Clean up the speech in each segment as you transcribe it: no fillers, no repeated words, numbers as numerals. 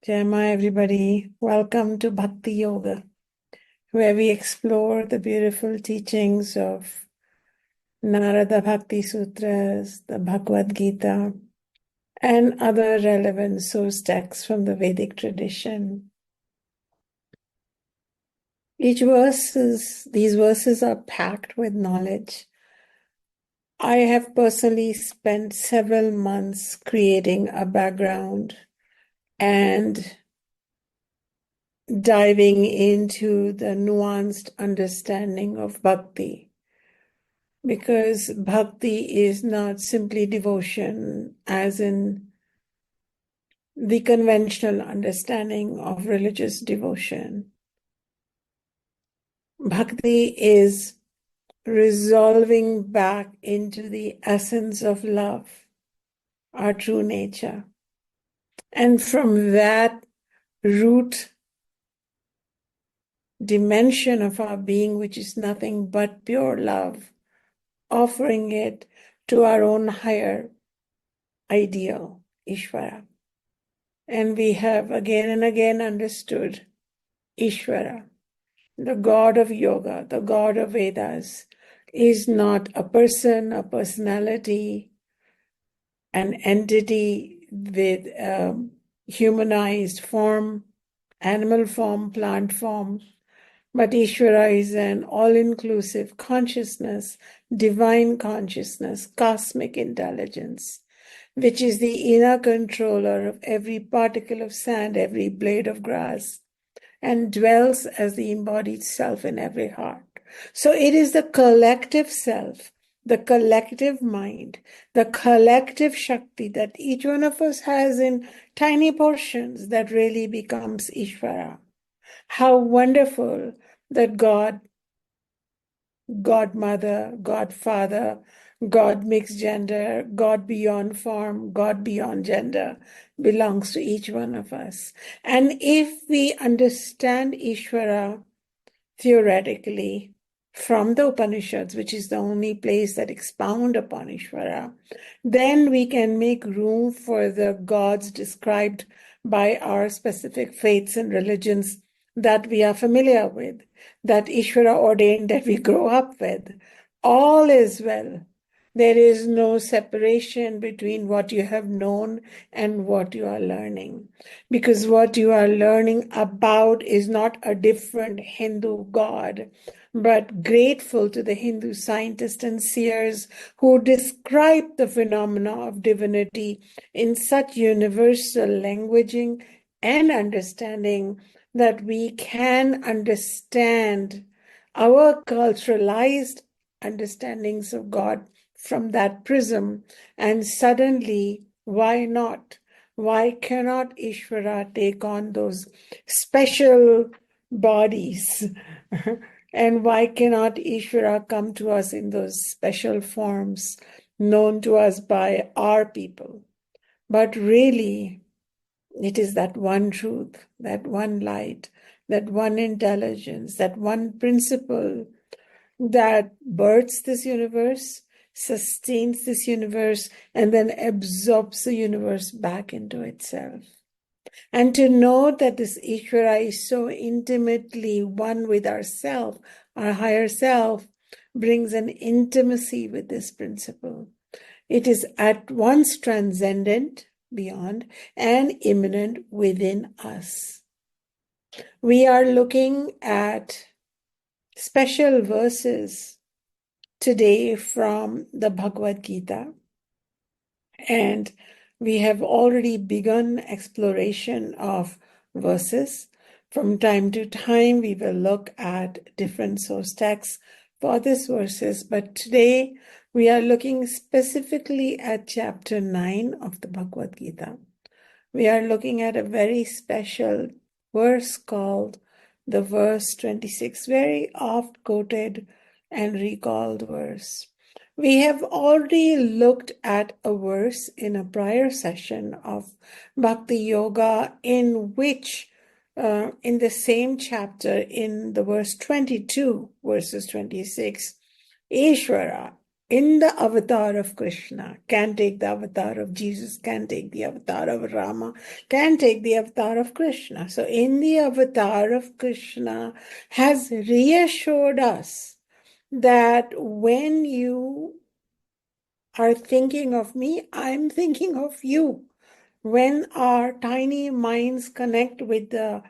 Jai everybody. Welcome to Bhakti Yoga, where we explore the beautiful teachings of Narada Bhakti Sutras, the Bhagavad Gita, and other relevant source texts from the Vedic tradition. These verses are packed with knowledge. I have personally spent several months creating a background and diving into the nuanced understanding of bhakti, because bhakti is not simply devotion as in the conventional understanding of religious devotion. Bhakti is resolving back into the essence of love, our true nature, and from that root dimension of our being, which is nothing but pure love, offering it to our own higher ideal, Ishvara. And we have again and again understood Ishvara, the God of yoga, the God of Vedas, is not a person, a personality, an entity with humanized form, animal form, plant form, but Ishvara is an all-inclusive consciousness, divine consciousness, cosmic intelligence, which is the inner controller of every particle of sand, every blade of grass, and dwells as the embodied self in every heart. So it is the collective self, the collective mind, the collective Shakti that each one of us has in tiny portions that really becomes Ishvara. How wonderful that God, Godmother, Godfather, God mixed gender, God beyond form, God beyond gender belongs to each one of us. And if we understand Ishvara theoretically from the Upanishads, which is the only place that expound upon Ishvara, then we can make room for the gods described by our specific faiths and religions that we are familiar with, that Ishvara ordained that we grow up with. All is well. There is no separation between what you have known and what you are learning, because what you are learning about is not a different Hindu god, but grateful to the Hindu scientists and seers who describe the phenomena of divinity in such universal languaging and understanding that we can understand our culturalized understandings of God from that prism, and suddenly, why not? Why cannot Ishvara take on those special bodies? And why cannot Ishvara come to us in those special forms known to us by our people? But really, it is that one truth, that one light, that one intelligence, that one principle that births this universe, sustains this universe, and then absorbs the universe back into itself. And to know that this Ishvara is so intimately one with ourself, our higher self, brings an intimacy with this principle. It is at once transcendent, beyond, and immanent within us. We are looking at special verses today from the Bhagavad Gita, and we have already begun exploration of verses. From time to time, we will look at different source texts for these verses, but today we are looking specifically at chapter 9 of the Bhagavad Gita. We are looking at a very special verse called the verse 26, very oft quoted and recalled verse. We have already looked at a verse in a prior session of Bhakti Yoga in which, in the same chapter, in the verse 22, verses 26, Ishvara in the avatar of Krishna, can take the avatar of Jesus, can take the avatar of Rama, can take the avatar of Krishna. So in the avatar of Krishna has reassured us that when you are thinking of me, I'm thinking of you. When our tiny minds connect with the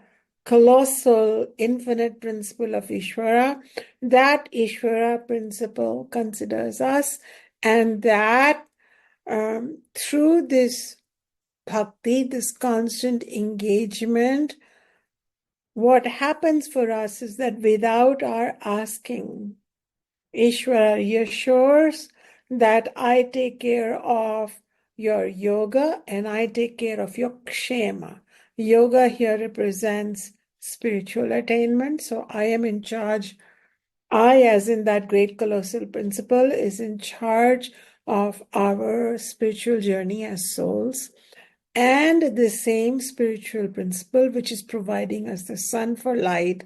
colossal infinite principle of Ishvara, that Ishvara principle considers us, and that through this bhakti, this constant engagement, what happens for us is that without our asking, Ishvara reassures that I take care of your yoga and I take care of your kshema. Yoga here represents spiritual attainment. So I am in charge. I, as in that great colossal principle, is in charge of our spiritual journey as souls. And the same spiritual principle, which is providing us the sun for light,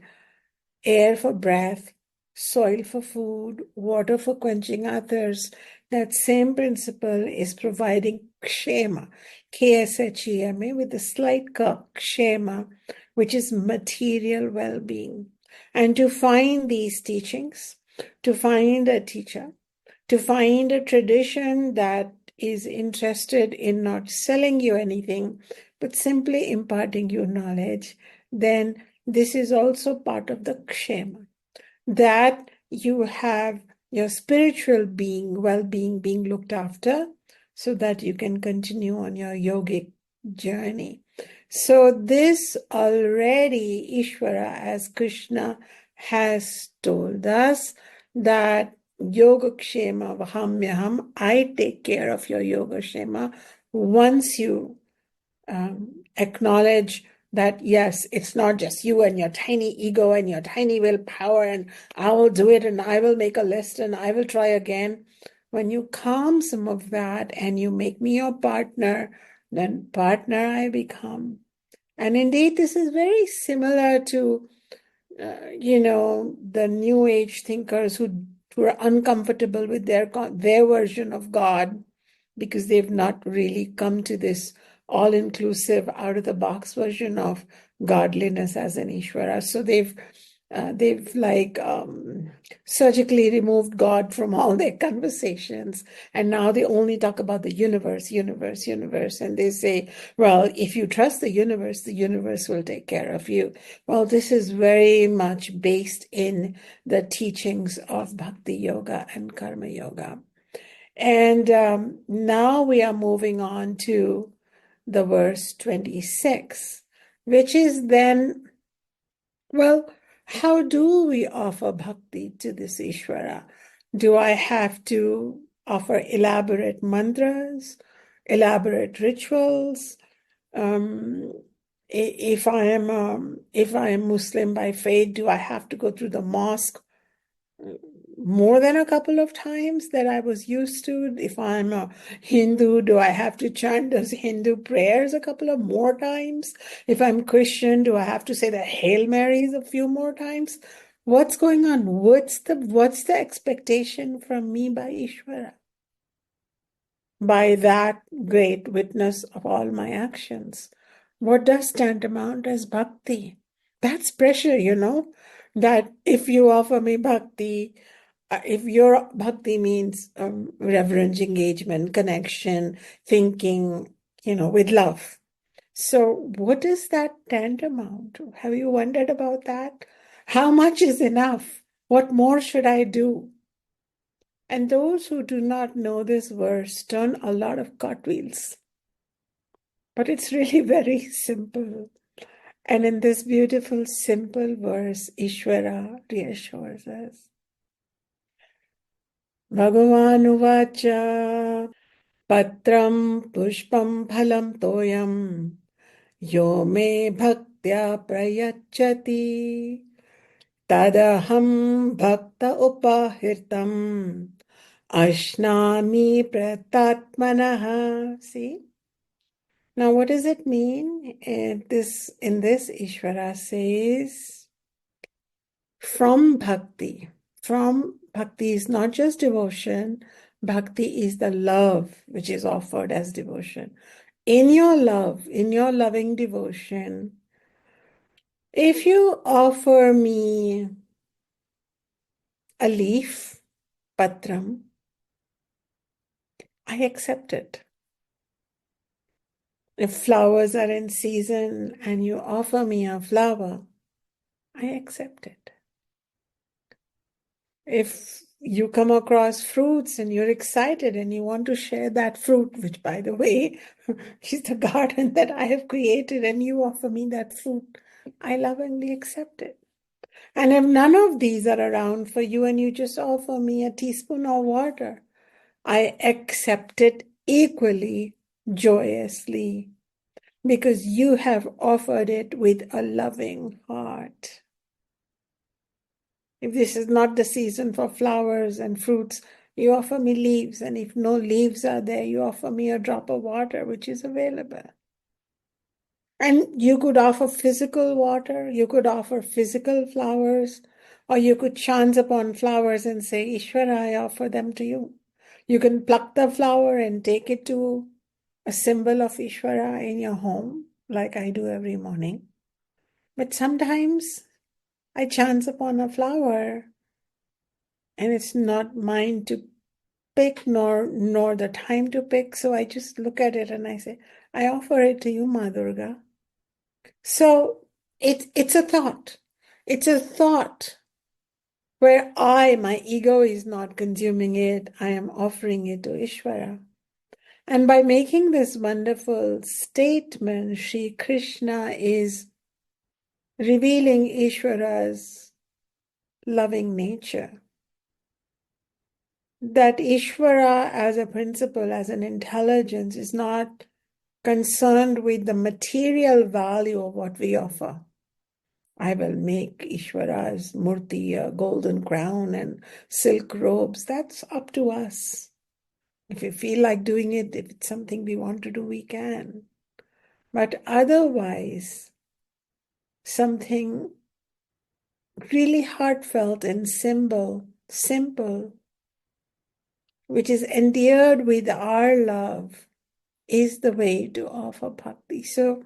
air for breath, soil for food, water for quenching our thirst, that same principle is providing kshema, K-S-H-E-M-A, with a slight k, kshema, which is material well-being. And to find these teachings, to find a teacher, to find a tradition that is interested in not selling you anything, but simply imparting you knowledge, then this is also part of the kshema, that you have your spiritual being, well-being being looked after so that you can continue on your yogic journey. So this already Ishvara, as Krishna has told us, that yoga kshema vahamyaham, I take care of your yoga kshema. Once you acknowledge that, yes, it's not just you and your tiny ego and your tiny willpower, and I will do it and I will make a list and I will try again. When you calm some of that and you make me your partner, then partner I become. And indeed, this is very similar to, the New Age thinkers who are uncomfortable with their version of God because they've not really come to this all-inclusive, out-of-the-box version of godliness as an Ishvara. So they've surgically removed God from all their conversations, and now they only talk about the universe, universe, universe. And they say, well, if you trust the universe will take care of you. Well, this is very much based in the teachings of Bhakti Yoga and Karma Yoga. And now we are moving on to the verse 26, which is then, well, how do we offer bhakti to this Ishvara? Do I have to offer elaborate mantras, elaborate rituals? If I am Muslim by faith, do I have to go through the mosque more than a couple of times that I was used to? If I'm a Hindu, do I have to chant those Hindu prayers a couple of more times? If I'm Christian, do I have to say the Hail Marys a few more times? What's going on? What's the expectation from me by Ishvara? By that great witness of all my actions. What does tantamount as bhakti? That's pressure, that if you offer me bhakti, if your bhakti means reverence, engagement, connection, thinking, with love. So what is that tantamount? Have you wondered about that? How much is enough? What more should I do? And those who do not know this verse turn a lot of cartwheels. But it's really very simple. And in this beautiful, simple verse, Ishvara reassures us. Bhagavan uvacha patraṁ puṣhpaṁ phalaṁ toyaṁ yo me bhaktya prayachchati tadahaṁ bhaktyupahṛitam aśhnāmi prayatātmanaḥ. See? Now, what does it mean? In this, Ishvara says, from bhakti is not just devotion, Bhakti is the love which is offered as devotion. In your love, in your loving devotion, if you offer me a leaf, patraṁ, I accept it. If flowers are in season and you offer me a flower, I accept it. If you come across fruits and you're excited and you want to share that fruit, which by the way is the garden that I have created, and you offer me that fruit, I lovingly accept it. And if none of these are around for you and you just offer me a teaspoon of water, I accept it equally joyously because you have offered it with a loving heart. If this is not the season for flowers and fruits, you offer me leaves. And if no leaves are there, you offer me a drop of water, which is available. And you could offer physical water, you could offer physical flowers, or you could chance upon flowers and say, Ishvara, I offer them to you. You can pluck the flower and take it to a symbol of Ishvara in your home, like I do every morning. But sometimes I chance upon a flower and it's not mine to pick nor the time to pick. So I just look at it and I say, I offer it to you, Ma Durga. So it's a thought. It's a thought where my ego is not consuming it. I am offering it to Ishvara. And by making this wonderful statement, Sri Krishna is revealing Ishvara's loving nature. That Ishvara as a principle, as an intelligence, is not concerned with the material value of what we offer. I will make Ishvara's murti a golden crown and silk robes. That's up to us. If we feel like doing it, if it's something we want to do, we can. But otherwise, something really heartfelt and simple, which is endeared with our love, is the way to offer bhakti. So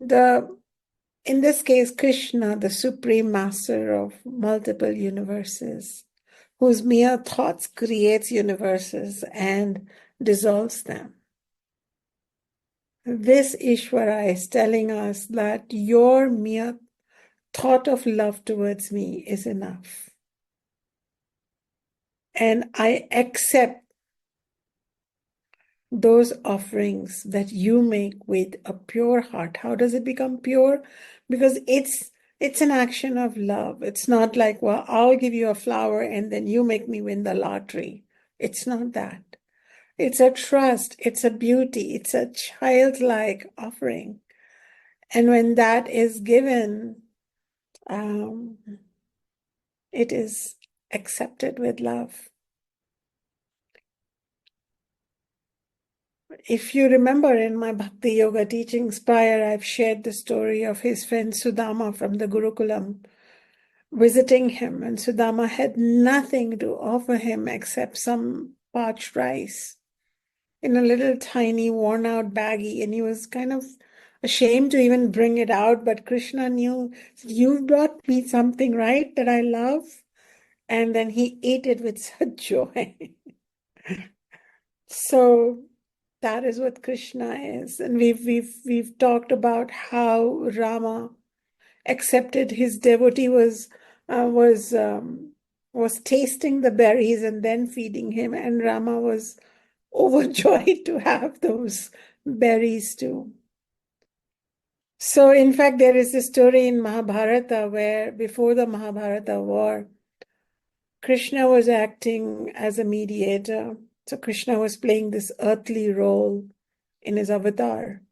in this case, Krishna, the supreme master of multiple universes, whose mere thoughts creates universes and dissolves them. This Ishvara is telling us that your mere thought of love towards me is enough. And I accept those offerings that you make with a pure heart. How does it become pure? Because it's an action of love. It's not like, well, I'll give you a flower and then you make me win the lottery. It's not that. It's a trust. It's a beauty. It's a childlike offering. And when that is given, it is accepted with love. If you remember in my Bhakti Yoga teachings prior, I've shared the story of his friend Sudama from the Gurukulam visiting him, and Sudama had nothing to offer him except some parched rice in a little tiny worn out baggie, and he was kind of ashamed to even bring it out, but Krishna knew, you've brought me something, right, that I love, and then he ate it with such joy. So that is what Krishna is. And we've talked about how Rama accepted his devotee was tasting the berries and then feeding him, and Rama was overjoyed to have those berries too. So in fact, there is a story in Mahabharata where before the Mahabharata war, Krishna was acting as a mediator. So Krishna was playing this earthly role in his avatar.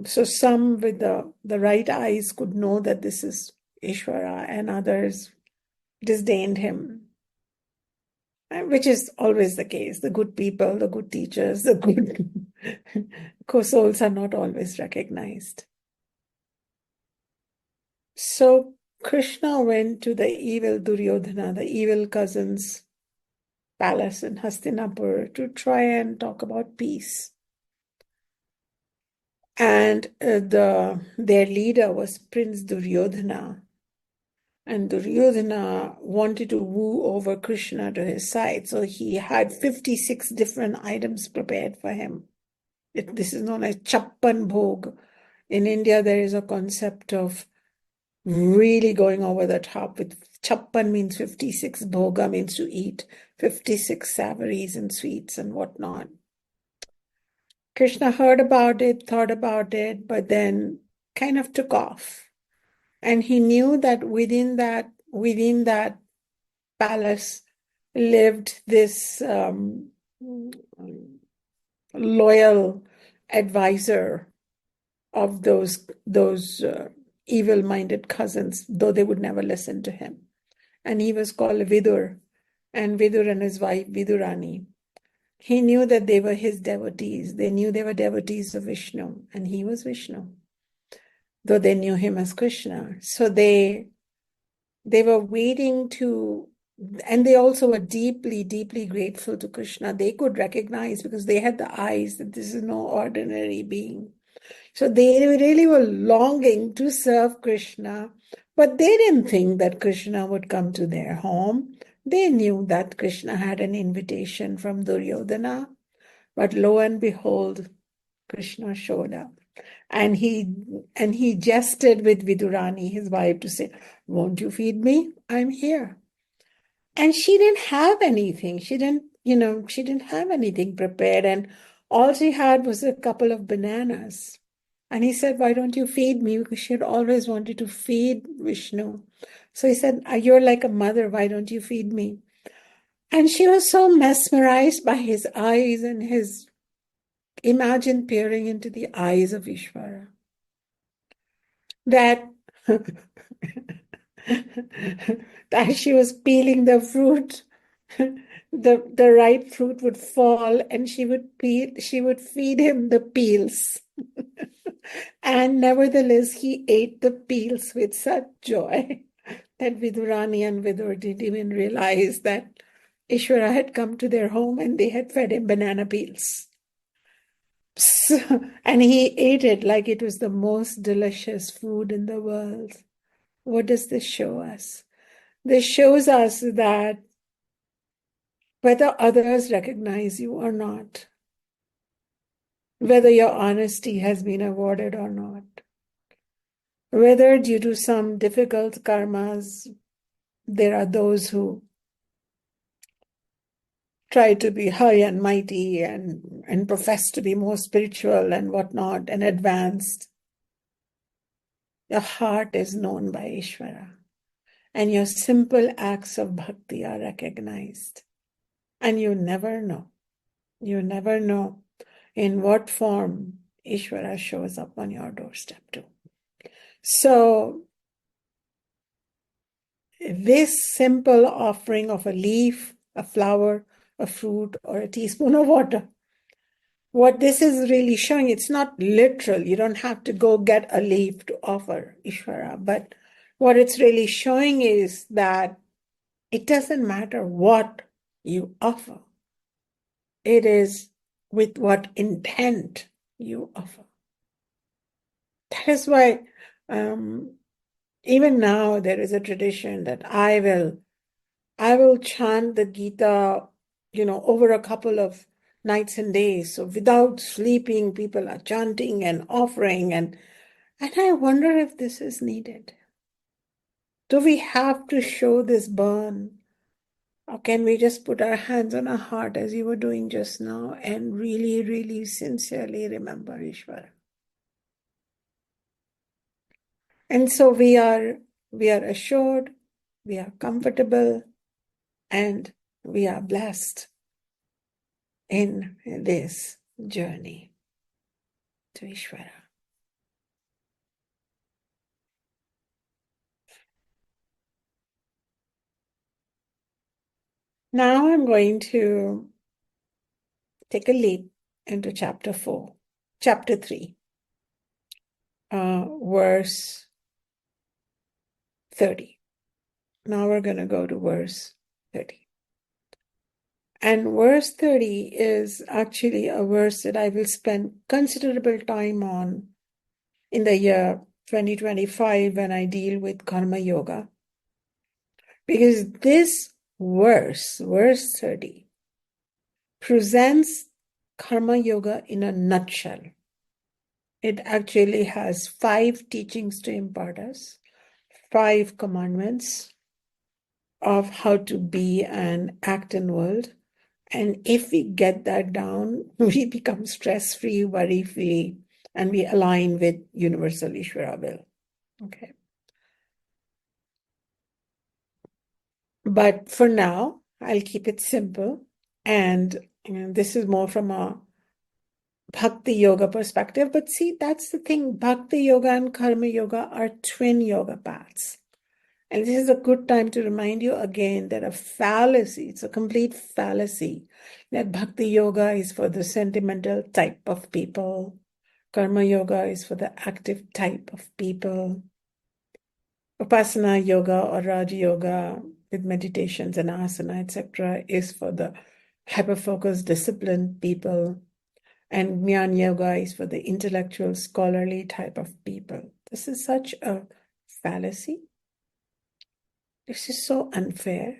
So some with the right eyes could know that this is Ishvara, and others disdained him, which is always the case. The good people, the good teachers, the good souls are not always recognized. So Krishna went to the evil Duryodhana, the evil cousins palace in Hastinapur to try and talk about peace. And their leader was Prince Duryodhana. And Duryodhana wanted to woo over Krishna to his side. So he had 56 different items prepared for him. This is known as Chappan Bhog. In India, there is a concept of really going over the top with Chappan means 56, Bhoga means to eat 56 savories and sweets and whatnot. Krishna heard about it, thought about it, but then kind of took off. And he knew that within that palace lived this loyal advisor of those evil-minded cousins, though they would never listen to him. And he was called Vidur, and Vidur and his wife Vidurani. He knew that they were his devotees. They knew they were devotees of Vishnu, and he was Vishnu, though they knew him as Krishna. So they were waiting to, and they also were deeply, deeply grateful to Krishna. They could recognize, because they had the eyes, that this is no ordinary being. So they really were longing to serve Krishna, but they didn't think that Krishna would come to their home. They knew that Krishna had an invitation from Duryodhana, but lo and behold, Krishna showed up. And he jested with Vidurani, his wife, to say, "Won't you feed me? I'm here." And she didn't have anything. She didn't have anything prepared. And all she had was a couple of bananas. And he said, "Why don't you feed me?" Because she had always wanted to feed Vishnu. So he said, "You're like a mother. Why don't you feed me?" And she was so mesmerized by his eyes and his, imagine peering into the eyes of Ishvara, that that she was peeling the fruit, the ripe fruit would fall, and she would feed him the peels. And nevertheless, he ate the peels with such joy that Vidurani and Vidur didn't even realize that Ishvara had come to their home and they had fed him banana peels. And he ate it like it was the most delicious food in the world. What does this show us? This shows us that whether others recognize you or not, whether your honesty has been awarded or not, whether due to some difficult karmas, there are those who try to be high and mighty and profess to be more spiritual and whatnot and advanced. Your heart is known by Ishvara, and your simple acts of bhakti are recognized. And you never know in what form Ishvara shows up on your doorstep too. So this simple offering of a leaf, a flower, a fruit, or a teaspoon of water, what this is really showing, it's not literal. You don't have to go get a leaf to offer Ishvara, but what it's really showing is that it doesn't matter what you offer. It is with what intent you offer. That is why even now there is a tradition that I will chant the Gita, over a couple of nights and days. So without sleeping, people are chanting and offering, and I wonder if this is needed. Do we have to show this burn? Or can we just put our hands on our heart as you were doing just now and really, really sincerely remember Ishvara? And so we are assured, we are comfortable, and we are blessed in this journey to Ishvara. Now I'm going to take a leap into chapter 3, verse 30. Now we're going to go to verse 30. And verse 30 is actually a verse that I will spend considerable time on in the year 2025 when I deal with karma yoga. Because this verse 30, presents karma yoga in a nutshell. It actually has 5 teachings to impart us, 5 commandments of how to be and act in world. And if we get that down, we become stress-free, worry-free, and we align with universal Ishvara will. Okay. But for now, I'll keep it simple. And this is more from a Bhakti Yoga perspective. But see, that's the thing. Bhakti Yoga and Karma Yoga are twin yoga paths. And this is a good time to remind you again that a fallacy, it's a complete fallacy, that Bhakti Yoga is for the sentimental type of people. Karma Yoga is for the active type of people. Upasana Yoga or Raja Yoga with meditations and asana, etc., is for the hyper-focused, disciplined people. And Jnana Yoga is for the intellectual, scholarly type of people. This is such a fallacy. This is so unfair.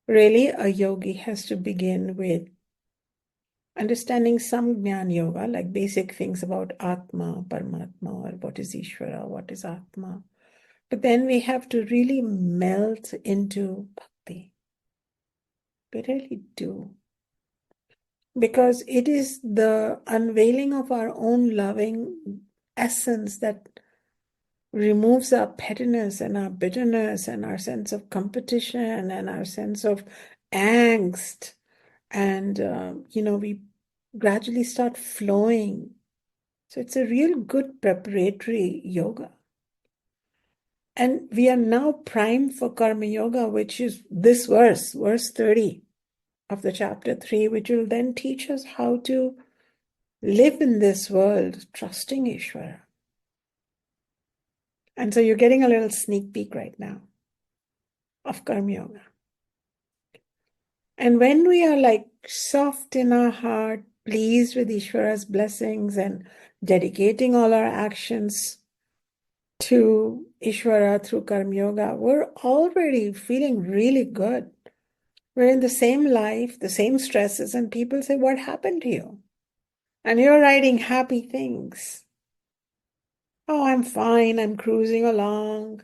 Really, a yogi has to begin with understanding some Jnana Yoga, like basic things about Atma, Paramatma, or what is Ishvara, what is Atma. But then we have to really melt into Bhakti. We really do. Because it is the unveiling of our own loving essence that removes our pettiness and our bitterness and our sense of competition and our sense of angst. And, we gradually start flowing. So it's a real good preparatory yoga. And we are now primed for Karma Yoga, which is this verse 30 of the chapter 3, which will then teach us how to live in this world, trusting Ishvara. And so you're getting a little sneak peek right now of Karma Yoga. And when we are like soft in our heart, pleased with Ishvara's blessings and dedicating all our actions to Ishvara through Karma Yoga, we're already feeling really good. We're in the same life, the same stresses, and people say, what happened to you? And you're writing happy things. Oh, I'm fine, I'm cruising along.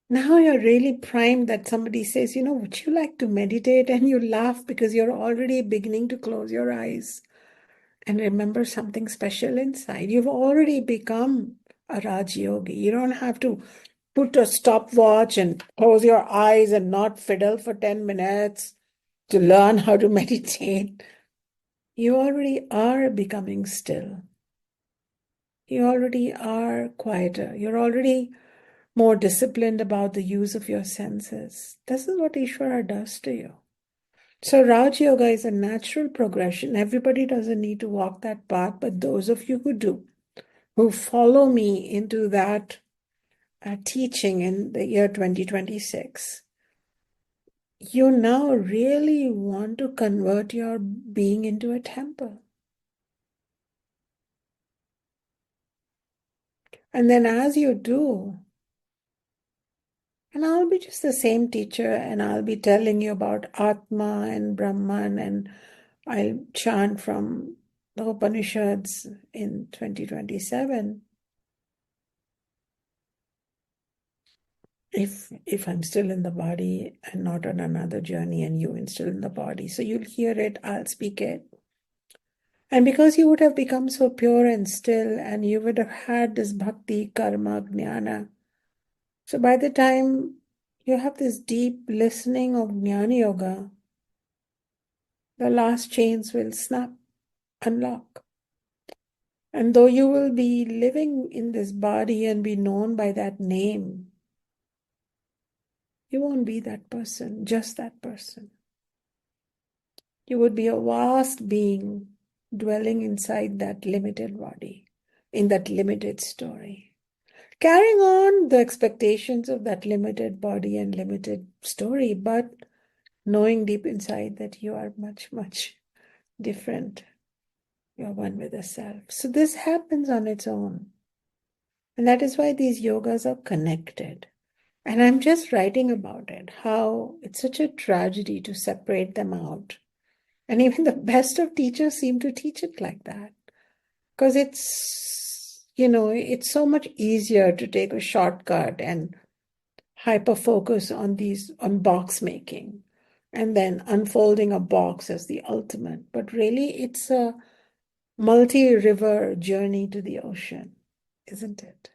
Now you're really primed that somebody says, would you like to meditate? And you laugh because you're already beginning to close your eyes and remember something special inside. You've already become a Raj Yogi. You don't have to put a stopwatch and close your eyes and not fiddle for 10 minutes to learn how to meditate. You already are becoming still. You already are quieter. You're already more disciplined about the use of your senses. This is what Ishvara does to you. So Raj Yoga is a natural progression. Everybody doesn't need to walk that path, but those of you who do, who follow me into that teaching in the year 2026, you now really want to convert your being into a temple. And then as you do, and I'll be just the same teacher and I'll be telling you about Atma and Brahman, and I'll chant from the Upanishads in 2027. If I'm still in the body and not on another journey and you are still in the body. So you'll hear it, I'll speak it. And because you would have become so pure and still and you would have had this bhakti, karma, jnana. So by the time you have this deep listening of Jnana Yoga, the last chains will snap, unlock. And though you will be living in this body and be known by that name, you won't be that person, just that person. You would be a vast being dwelling inside that limited body, in that limited story. carrying on the expectations of that limited body and limited story, but knowing deep inside that you are much, much different. You're one with the self. So this happens on its own. And that is why these yogas are connected. And I'm just writing about it, how it's such a tragedy to separate them out. And even the best of teachers seem to teach it like that. Because it's so much easier to take a shortcut and hyper focus on box making and then unfolding a box as the ultimate. But really, it's a multi-river journey to the ocean, isn't it?